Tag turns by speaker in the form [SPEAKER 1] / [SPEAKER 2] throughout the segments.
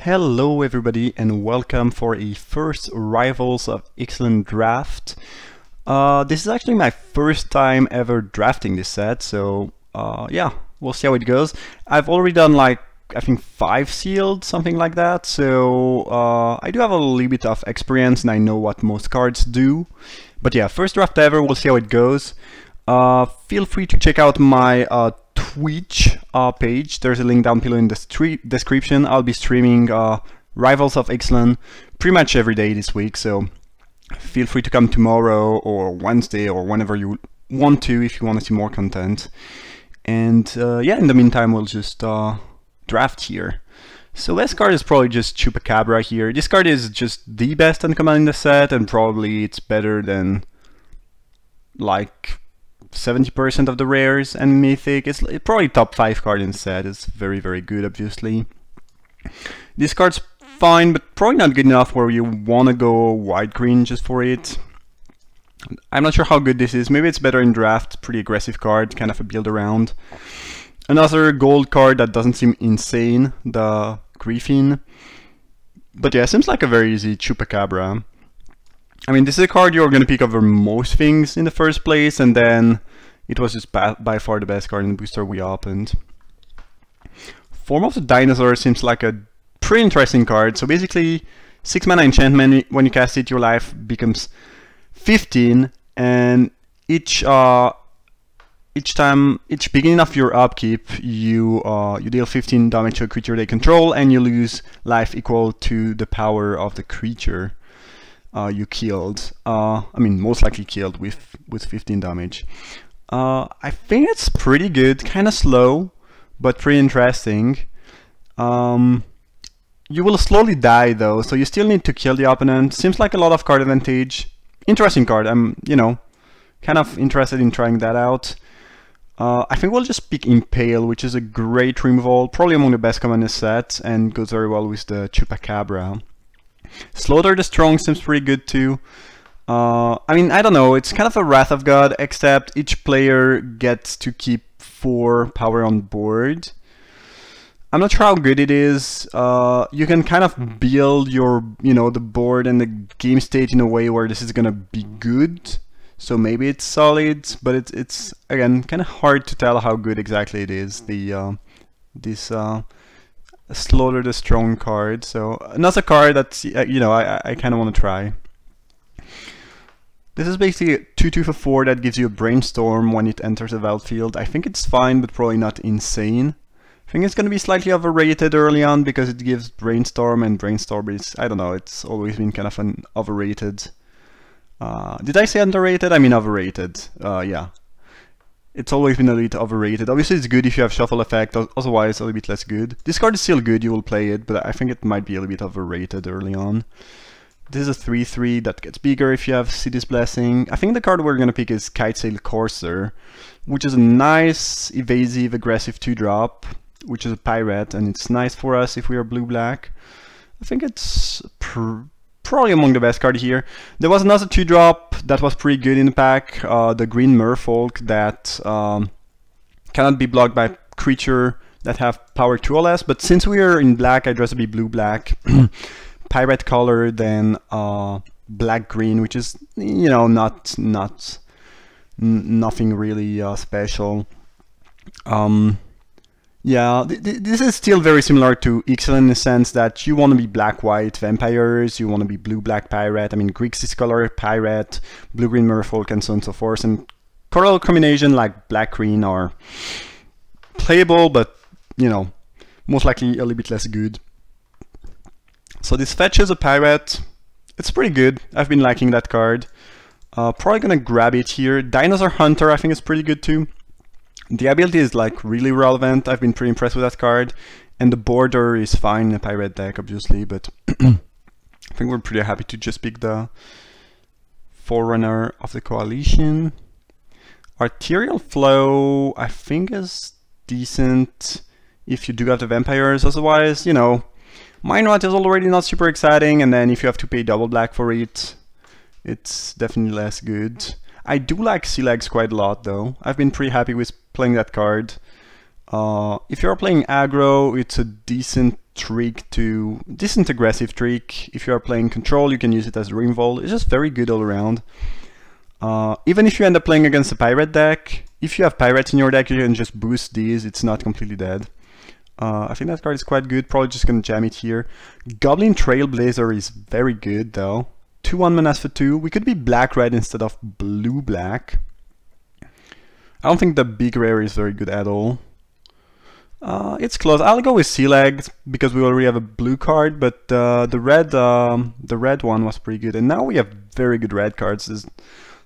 [SPEAKER 1] Hello everybody and welcome for a first Rivals of Ixalan draft. This is actually my first time ever drafting this set, so yeah, we'll see how it goes. I've already done like, I think 5 sealed, something like that, so I do have a little bit of experience and I know what most cards do. But yeah, first draft ever, we'll see how it goes. Feel free to check out my Twitch page. There's a link down below in the description. I'll be streaming Rivals of Ixalan pretty much every day this week, so feel free to come tomorrow or Wednesday or whenever you want to if you want to see more content. And yeah, in the meantime, we'll just draft here. So best card is probably just Chupacabra here. This card is just the best uncommon in the set, and probably it's better than like 70% of the rares and mythic. It's probably top 5 card in the set. It's very, very good, obviously. This card's fine, but probably not good enough where you want to go white green just for it. I'm not sure how good this is. Maybe it's better in draft. Pretty aggressive card, kind of a build around. Another gold card that doesn't seem insane, the Griffin. But yeah, seems like a very easy Chupacabra. I mean, this is a card you're going to pick over most things in the first place, and then it was just by far the best card in the booster we opened. Form of the Dinosaur seems like a pretty interesting card. So basically, 6 mana enchantment, when you cast it, your life becomes 15, and each beginning of your upkeep, you deal 15 damage to a creature they control, and you lose life equal to the power of the creature you killed. I mean, most likely killed with 15 damage. I think it's pretty good, kind of slow, but pretty interesting. You will slowly die though, so you still need to kill the opponent. Seems like a lot of card advantage. Interesting card. I'm, you know, kind of interested in trying that out. I think we'll just pick Impale, which is a great removal, probably among the best common in the set, and goes very well with the Chupacabra. Slaughter the Strong seems pretty good too. I mean, I don't know, it's kind of a Wrath of God, except each player gets to keep 4 power on board. I'm not sure how good it is. You can kind of build your, you know, the board and the game state in a way where this is gonna be good. So maybe it's solid, but it's again kind of hard to tell how good exactly it is. This Slaughter the Strong card. So another card that's you know, I kind of want to try. This is basically a 2/2 for 4 that gives you a Brainstorm when it enters the battlefield. I think it's fine, but probably not insane. I think it's going to be slightly overrated early on because it gives Brainstorm, and Brainstorm is, I don't know, it's always been kind of an overrated. Did I say underrated? I mean overrated. Yeah. It's always been a little overrated. Obviously it's good if you have Shuffle effect, otherwise a little bit less good. This card is still good, you will play it, but I think it might be a little bit overrated early on. This is a 3/3 that gets bigger if you have City's Blessing. I think the card we're going to pick is Kitesail Courser, which is a nice, evasive, aggressive 2-drop, which is a pirate, and it's nice for us if we are blue-black. I think it's probably among the best card here. There was another 2-drop that was pretty good in the pack, the Green Merfolk that cannot be blocked by creature that have power 2 or less, but since we are in black, I'd rather be blue-black. Pirate color than black-green, which is, you know, nothing really special. Yeah, this is still very similar to Ixalan in the sense that you want to be black-white vampires, you want to be blue-black pirate, I mean Grixis color pirate, blue-green merfolk, and so on and so forth. And color combination like black-green are playable, but, you know, most likely a little bit less good. So this fetches a pirate. It's pretty good. I've been liking that card. Probably gonna grab it here. Dinosaur Hunter I think is pretty good too. The ability is like really relevant. I've been pretty impressed with that card. And the border is fine in a pirate deck, obviously, but I think we're pretty happy to just pick the Forerunner of the Coalition. Arterial Flow I think is decent if you do have the vampires. Otherwise, you know, Mind Rot is already not super exciting, and then if you have to pay double black for it, it's definitely less good. I do like Sea Legs quite a lot though. I've been pretty happy with playing that card. If you're playing aggro, it's a decent trick to decent aggressive trick. If you are playing control, you can use it as a rimval. It's just very good all around. Even if you end up playing against a pirate deck, if you have pirates in your deck, you can just boost these. It's not completely dead. I think that card is quite good. Probably just gonna jam it here. Goblin Trailblazer is very good though. 2/1 manas for 2. We could be black-red instead of blue-black. I don't think the big rare is very good at all. It's close. I'll go with Sea Legs because we already have a blue card, but the red one was pretty good. And now we have very good red cards. There's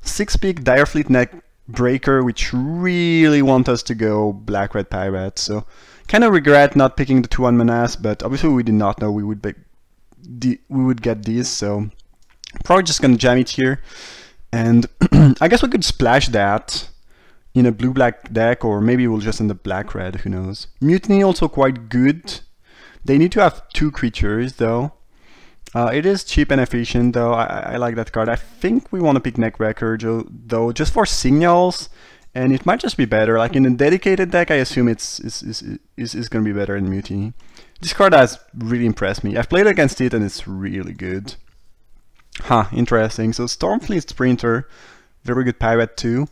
[SPEAKER 1] 6-pick Direfleet Neckbreaker, which really want us to go black-red pirate. So kind of regret not picking the 2/1 manas, but obviously we did not know we would get these. So probably just gonna jam it here, and I guess we could splash that in a blue-black deck, or maybe we'll just end up black-red, who knows. Mutiny also quite good. They need to have 2 creatures though. It is cheap and efficient though. I like that card. I think we want to pick Neckbreaker though, just for signals, and it might just be better. Like in a dedicated deck, I assume it's gonna be better in Mutiny. This card has really impressed me. I've played against it and it's really good. Huh, interesting. So Stormfleet Sprinter, very good pirate too.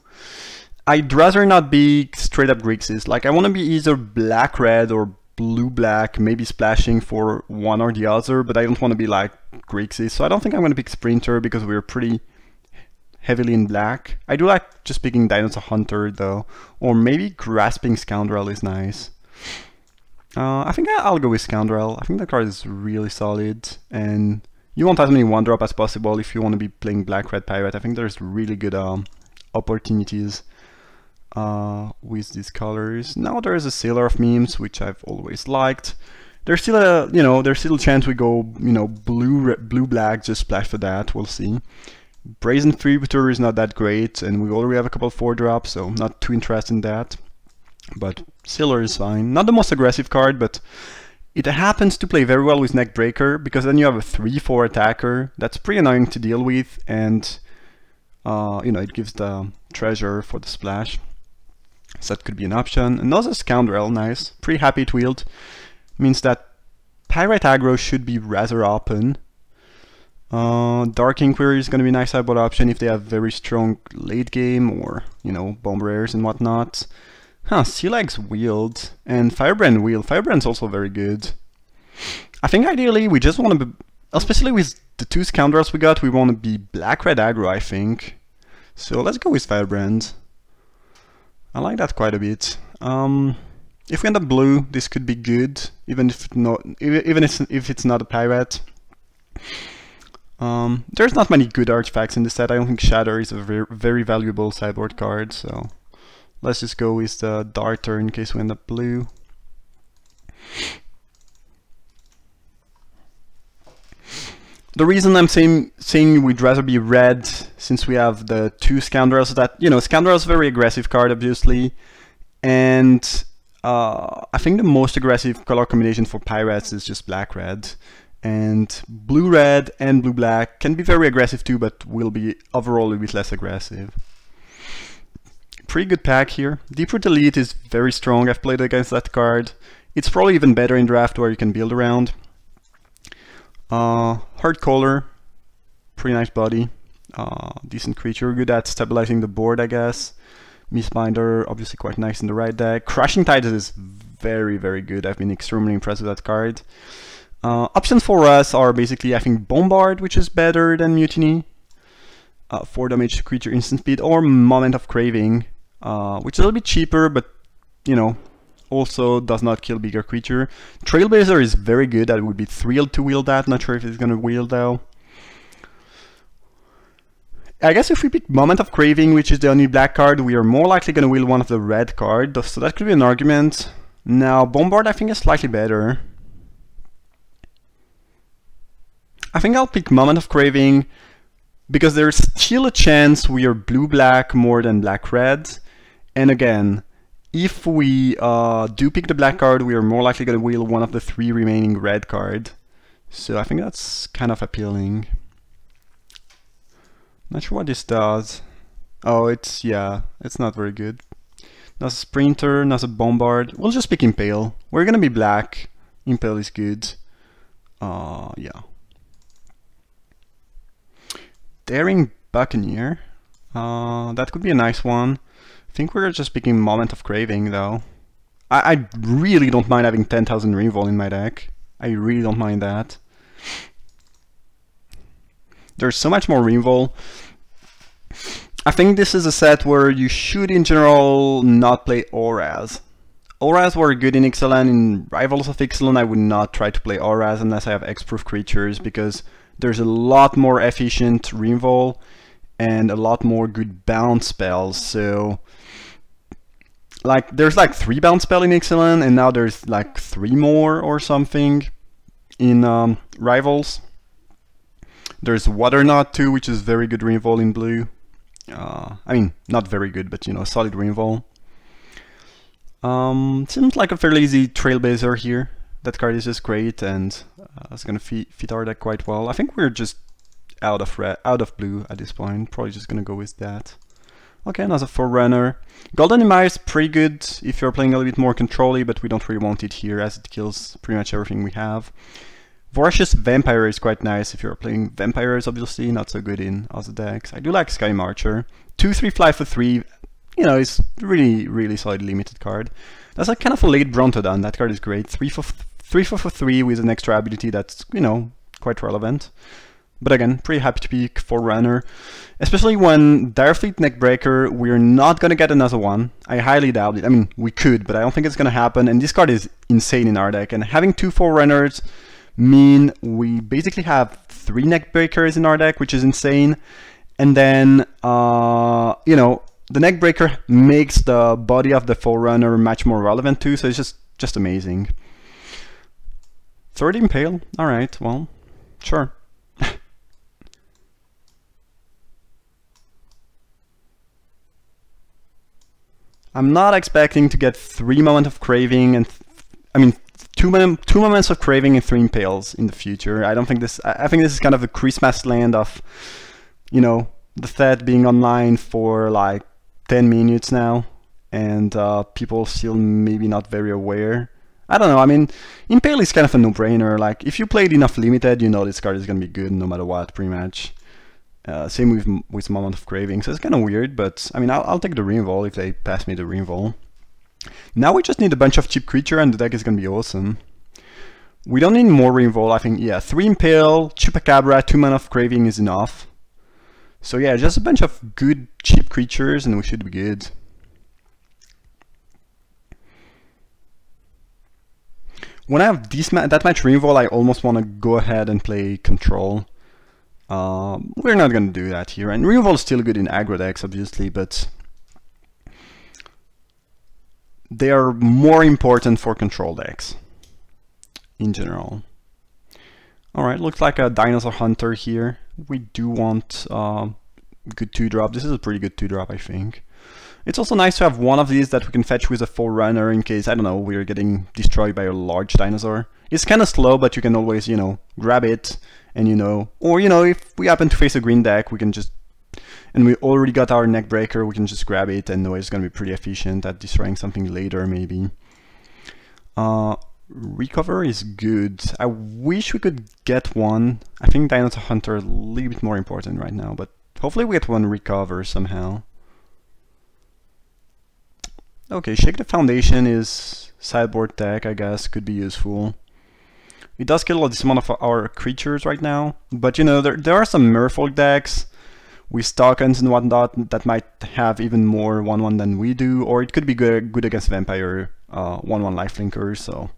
[SPEAKER 1] I'd rather not be straight up Grixis. Like I want to be either black-red or blue-black, maybe splashing for one or the other, but I don't want to be like Grixis. So I don't think I'm going to pick Sprinter because we're pretty heavily in black. I do like just picking Dinosaur Hunter though, or maybe Grasping Scoundrel is nice. I think I'll go with Scoundrel. I think the card is really solid, and you want as many 1-drop as possible if you want to be playing black-red pirate. I think there's really good opportunities with these colors. Now there's a Sailor of Memes, which I've always liked. There's still a there's still a chance we go blue-black, just splash for that. We'll see. Brazen Freebooter is not that great, and we already have a couple of 4-drops, so not too interested in that. But Sailor is fine. Not the most aggressive card, but it happens to play very well with Neckbreaker, because then you have a 3/4 attacker. That's pretty annoying to deal with, and it gives the treasure for the splash. So that could be an option. Another Scoundrel, nice. Pretty happy it wheeled. Means that pirate aggro should be rather open. Dark Inquiry is going to be a nice sideboard option if they have very strong late game, or bomb rares and whatnot. Huh, Sea Legs wheeled, and Firebrand wheeled. Firebrand's also very good. I think ideally we just want to be, especially with the 2 Scoundrels we got, we want to be black-red aggro, I think. So let's go with Firebrand. I like that quite a bit. If we end up blue, this could be good, even if it's not a pirate. There's not many good artifacts in this set. I don't think Shatter is a very valuable sideboard card, so let's just go with the Darter in case we end up blue. The reason I'm saying we'd rather be red, since we have the 2 Scoundrels, is that, Scoundrel is a very aggressive card, obviously, and I think the most aggressive color combination for pirates is just black-red. And blue-red and blue-black can be very aggressive too, but will be overall a bit less aggressive. Pretty good pack here. Deeproot Elite is very strong. I've played against that card. It's probably even better in draft where you can build around. Hard Collar, pretty nice body. Decent creature, good at stabilizing the board, I guess. Mistbinder, obviously quite nice in the right deck. Crashing Tides is very, very good. I've been extremely impressed with that card. Options for us are basically, I think, Bombard, which is better than Mutiny. 4 damage to creature instant speed, or Moment of Craving, which is a little bit cheaper, but, also does not kill bigger creature. Trailblazer is very good. I would be thrilled to wield that. Not sure if it's going to wield though. I guess if we pick Moment of Craving, which is the only black card, we are more likely going to wield one of the red cards, so that could be an argument. Now, Bombard I think is slightly better. I think I'll pick Moment of Craving because there's still a chance we are blue-black more than black-red. And again, if we do pick the black card, we are more likely going to wield one of the 3 remaining red cards. So I think that's kind of appealing. Not sure what this does. Oh, it's not very good. Not a Sprinter, not a Bombard. We'll just pick Impale. We're going to be black. Impale is good. Yeah. Daring Buccaneer. That could be a nice one. I think we're just picking Moment of Craving though. I really don't mind having 10,000 Revol in my deck. I really don't mind that. There's so much more Revol. I think this is a set where you should in general not play Auras. Auras were good in Ixalan. In Rivals of Ixalan I would not try to play Auras unless I have X-proof creatures, because there's a lot more efficient Revol and a lot more good bounce spells. So like there's like 3 bounce spell in Ixalan, and now there's like 3 more or something in Rivals. There's Water Knot too, which is very good Revol in blue. I mean, not very good, but you know, solid Revol. Seems like a fairly easy Trailblazer here. That card is just great, and it's gonna fit our deck quite well. I think we're just out of blue at this point. Probably just gonna go with that. Okay, another Forerunner. Golden Emire is pretty good if you're playing a little bit more control-y, but we don't really want it here as it kills pretty much everything we have. Voracious Vampire is quite nice if you're playing vampires, obviously, not so good in other decks. I do like Sky Marcher. 2/3 fly for 3, you know, it's really solid limited card. That's like kind of a late Brontodon, that card is great. 3 for 3 with an extra ability that's, you know, quite relevant. But again, pretty happy to pick Forerunner, especially when Direfleet Neckbreaker, we're not gonna get another one. I highly doubt it. I mean, we could, but I don't think it's gonna happen, and this card is insane in our deck, and having 2 Forerunners mean we basically have 3 Neckbreakers in our deck, which is insane. And then, you know, the Neckbreaker makes the body of the Forerunner much more relevant too, so it's just amazing. 30 Impale, alright, well, sure. I'm not expecting to get 3 Moment of Craving and, I mean, 2 Moments of Craving and 3 Impales in the future. I don't think this, I think this is kind of a Christmas land of, you know, the set being online for like 10 minutes now, and people still maybe not very aware. I don't know, I mean, Impale is kind of a no-brainer. Like, if you played enough Limited, you know this card is gonna be good no matter what, pretty much. Same with Moment of Craving, so it's kind of weird, but I mean, I'll take the Reinvol if they pass me the Reinvol. Now we just need a bunch of cheap creature and the deck is gonna be awesome. We don't need more Reinvol, I think, yeah, 3 Impale, Chupacabra, 2 Mana of Craving is enough. So yeah, just a bunch of good cheap creatures and we should be good. When I have that much Reinvol, I almost want to go ahead and play Control. We're not going to do that here, and Reinvol is still good in aggro decks, obviously, but they are more important for control decks in general. Alright, looks like a Dinosaur Hunter here. We do want good 2-drop. This is a pretty good 2-drop, I think. It's also nice to have one of these that we can fetch with a Forerunner in case, I don't know, we're getting destroyed by a large dinosaur. It's kind of slow, but you can always, you know, grab it. And you know, or you know, if we happen to face a green deck, we can just, and we already got our Neckbreaker, we can just grab it and know it's going to be pretty efficient at destroying something later, maybe. Recover is good. I wish we could get one. I think Dinosaur Hunter is a little bit more important right now, but hopefully we get one Recover somehow. Okay, Shake the Foundation is sideboard tech, I guess, could be useful. It does kill a decent amount of our creatures right now, but you know, there are some Merfolk decks with tokens and whatnot that might have even more 1/1 than we do, or it could be good against Vampire 1/1 lifelinkers, so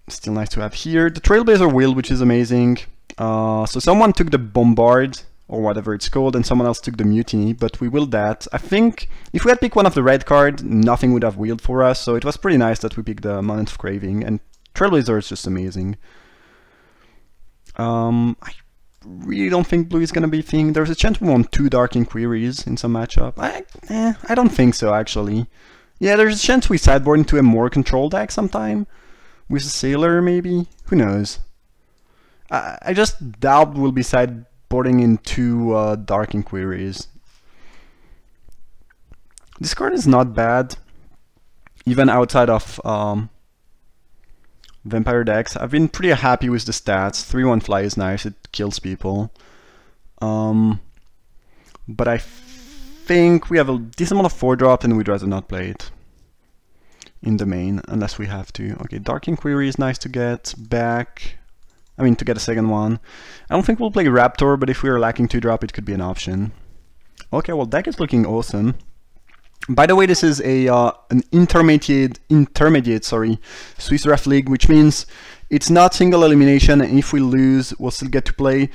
[SPEAKER 1] still nice to have here. The Trailblazer Will, which is amazing. So someone took the Bombard, or whatever it's called, and someone else took the Mutiny, but we willed that. I think if we had picked one of the red card, nothing would have wheeled for us, so it was pretty nice that we picked the Moment of Craving, and Trailblazer is just amazing. I really don't think blue is gonna be a thing. There's a chance we want 2 Dark Inquiries in some matchup. I don't think so, actually. Yeah, there's a chance we sideboard into a more control deck sometime. With a Sailor, maybe? Who knows? I just doubt we'll be sideboarding into Dark Inquiries. This card is not bad, even outside of vampire decks. I've been pretty happy with the stats. 3-1 fly is nice, it kills people. But I think we have a decent amount of 4-drop and we'd rather not play it in the main, unless we have to. Okay, Dark Inquiry is nice to get back. I mean, to get a second one. I don't think we'll play Raptor, but if we are lacking 2-drop, it could be an option. Okay, well, deck is looking awesome. By the way, this is a an intermediate Swiss Ref League, which means it's not single elimination, and if we lose, we'll still get to play.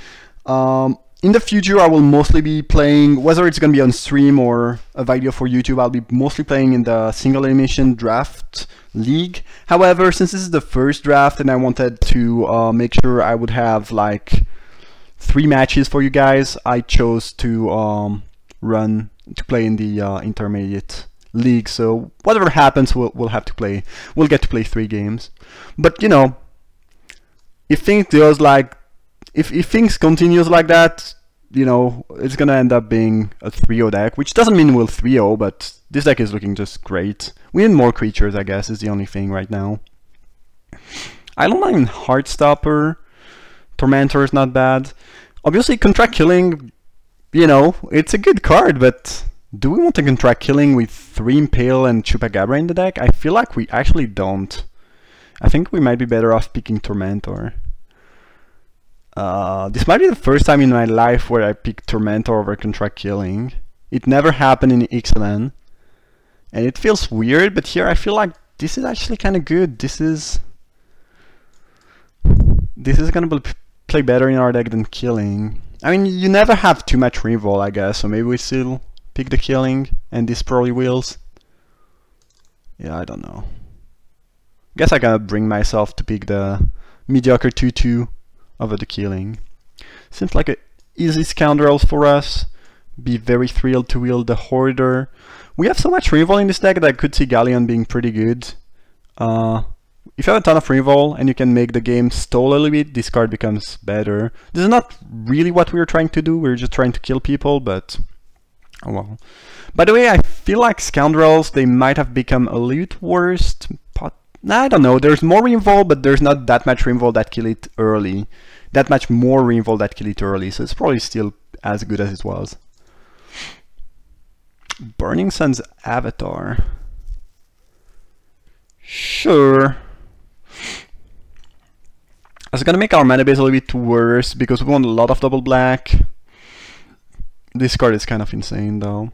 [SPEAKER 1] In the future, I will mostly be playing, whether it's going to be on stream or a video for YouTube, I'll be mostly playing in the single elimination draft league. However, since this is the first draft and I wanted to make sure I would have like 3 matches for you guys, I chose to play in the intermediate league. So whatever happens, we'll have to play. We'll get to play 3 games. But you know, if things goes like, if things continues like that, you know, it's gonna end up being a 3-0 deck, which doesn't mean we'll 3-0, but this deck is looking just great. We need more creatures, I guess, is the only thing right now. I don't mind Heartstopper. Tormentor is not bad. Obviously, Contract Killing, you know, it's a good card, but do we want to Contract Killing with 3 Impale and Chupacabra in the deck? I feel like we actually don't. I think we might be better off picking Tormentor. This might be the first time in my life where I pick Tormentor over Contract Killing. It never happened in Ixalan, and it feels weird, but here I feel like this is actually kind of good. This is gonna play better in our deck than Killing. I mean, you never have too much reroll, I guess, so maybe we still pick the Killing, and this probably wills. Yeah, I don't know. Guess I gotta bring myself to pick the mediocre 2-2 over the Killing. Seems like a easy scoundrels for us. Be very thrilled to wield the Hoarder. We have so much reroll in this deck that I could see Galleon being pretty good. If you have a ton of reroll and you can make the game stall a little bit, this card becomes better. This is not really what we were trying to do, we were just trying to kill people, but oh well. By the way, I feel like Scoundrels, they might have become a little bit worse. I don't know, there's more reroll, but there's not that much reroll that kill it early. That much more reroll that kill it early, so it's probably still as good as it was. Burning Sun's Avatar. Sure. I was gonna make our mana base a little bit worse because we want a lot of double black. This card is kind of insane though.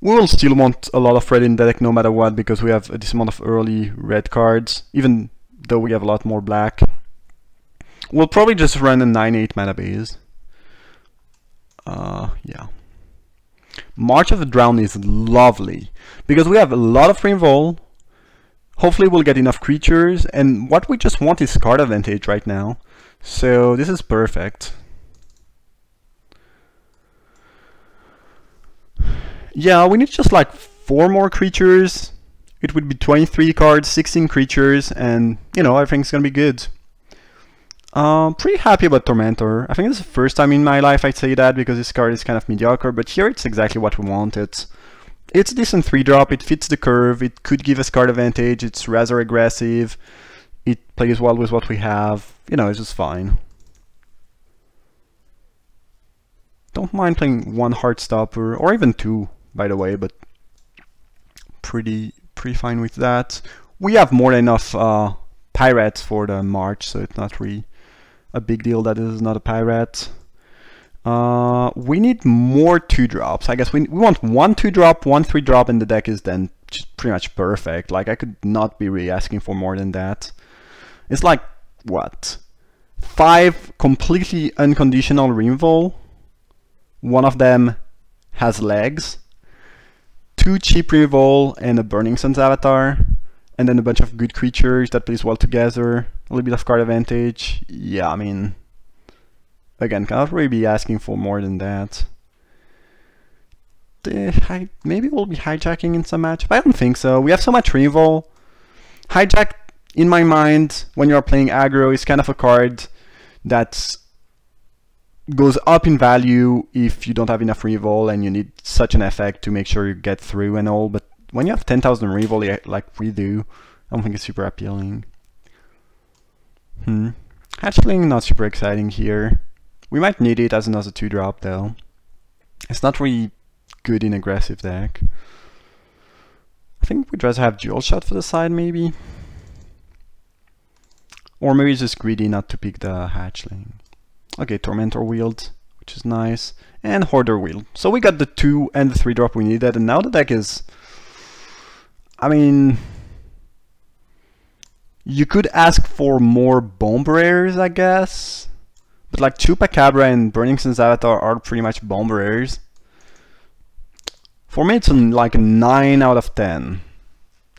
[SPEAKER 1] We will still want a lot of red in the deck no matter what because we have this amount of early red cards, even though we have a lot more black. We'll probably just run a 9-8 mana base. Yeah. March of the Drowned is lovely because we have a lot of reroll. Hopefully we'll get enough creatures, and what we just want is card advantage right now. So this is perfect. Yeah, we need just like 4 more creatures. It would be 23 cards, 16 creatures, and you know, everything's gonna be good. Pretty happy about Tormentor. I think this is the first time in my life I'd say that because this card is kind of mediocre, but here it's exactly what we wanted. It's a decent 3-drop, it fits the curve, it could give us card advantage, it's rather aggressive, it plays well with what we have, you know, it's just fine. Don't mind playing 1 Heartstopper, or even 2, by the way, but pretty fine with that. We have more than enough pirates for the March, so it's not really a big deal that this is not a pirate. We need more 2-drops. I guess we want 1 2-drop, 1 3-drop, and the deck is then just pretty much perfect. Like, I could not be really asking for more than that. It's like, what? 5 completely unconditional removal. One of them has legs. 2 cheap removal and a Burning Sun's Avatar. And then a bunch of good creatures that plays well together. A little bit of card advantage. Yeah, I mean, again, cannot really be asking for more than that. Maybe we'll be hijacking in some match, but I don't think so. We have so much removal. Hijack, in my mind, when you're playing aggro, is kind of a card that goes up in value if you don't have enough reroll and you need such an effect to make sure you get through and all. But when you have 10,000 reroll like we do, I don't think it's super appealing. Hatchling, not super exciting here. We might need it as another 2-drop though. It's not really good in aggressive deck. I think we'd rather have dual shot for the side maybe. Or maybe just greedy not to pick the hatchling. Okay, Tormentor Wield, which is nice. And Hoarder Wield. So we got the 2 and the 3-drop we needed, and now the deck is... I mean... You could ask for more Bomb Rares, I guess. But like Chupacabra and Burning Sun's Avatar are pretty much Bomb Rares. For me it's like a 9 out of 10.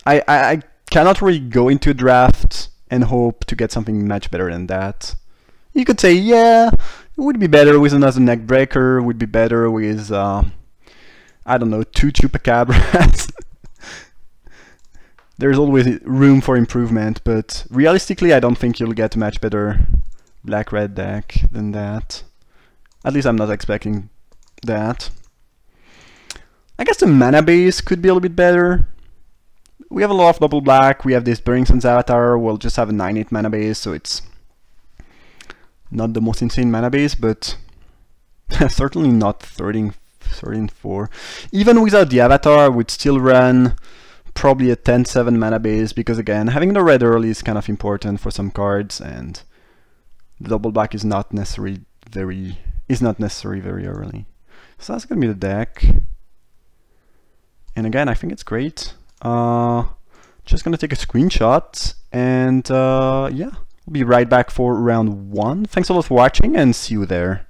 [SPEAKER 1] I cannot really go into a draft and hope to get something much better than that. You could say, yeah, it would be better with another neck breaker, would be better with, I don't know, 2 Chupacabras. There's always room for improvement, but realistically I don't think you'll get a much better black-red deck than that. At least I'm not expecting that. I guess the mana base could be a little bit better. We have a lot of double black, we have this Burning Sun's Avatar, we'll just have a 9/8 mana base, so it's not the most insane mana base, but certainly not 13-4. Even without the Avatar, I would still run probably a 10-7 mana base, because again, having the red early is kind of important for some cards, and the double black is not necessary very early. So that's gonna be the deck. And again, I think it's great. Just gonna take a screenshot, and yeah, we'll be right back for round 1. Thanks a lot for watching, and see you there.